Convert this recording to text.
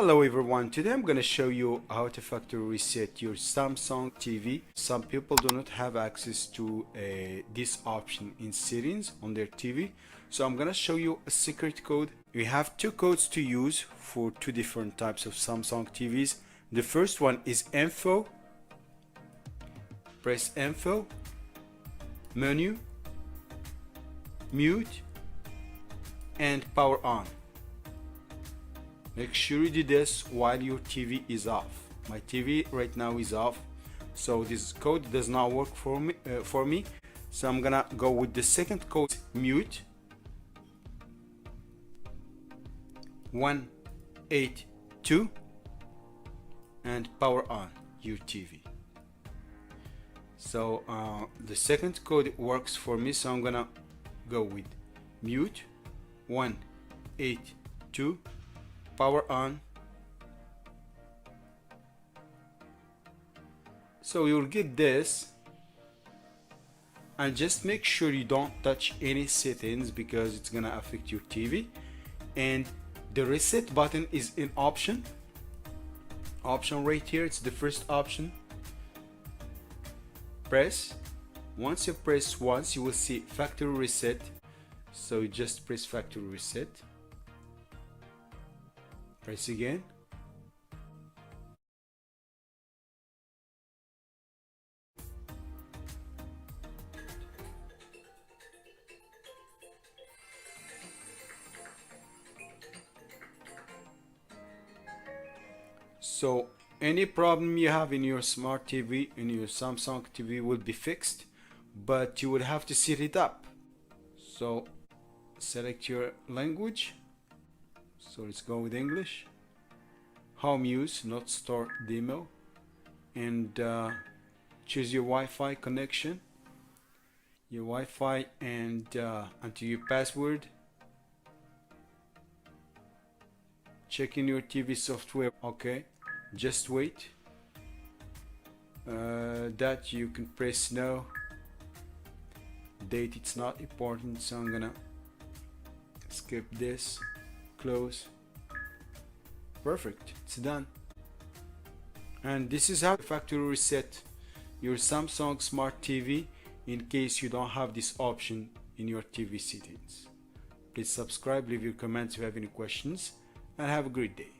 Hello everyone, today I'm going to show you how to factory reset your Samsung TV. Some people do not have access to this option in settings on their TV. So I'm going to show you a secret code. We have two codes to use for two different types of Samsung TVs. The first one is info. Press info, menu, mute, and power on. Make sure you do this while your TV is off. My TV right now is off, so this code does not work for me. So I'm gonna go with the second code, mute 182 and power on your TV. So the second code works for me, so I'm gonna go with mute 182 power on. So you'll get this, and just make sure you don't touch any settings because it's gonna affect your TV. And the reset button is in option right here. It's the first option. Press once. You press once, you will see factory reset, so you just press factory reset. Press again. So any problem you have in your smart TV, in your Samsung TV, will be fixed, but you will have to set it up. So select your language. So let's go with English. Home use, not store demo. And choose your Wi-Fi connection, your Wi-Fi, and enter your password. Check in your TV software. Okay, just wait. That you can press no. Date, it's not important, so I'm gonna skip this. Close. Perfect, it's done. And this is how to factory reset your Samsung Smart TV in case you don't have this option in your TV settings. Please subscribe, leave your comments if you have any questions, and have a great day.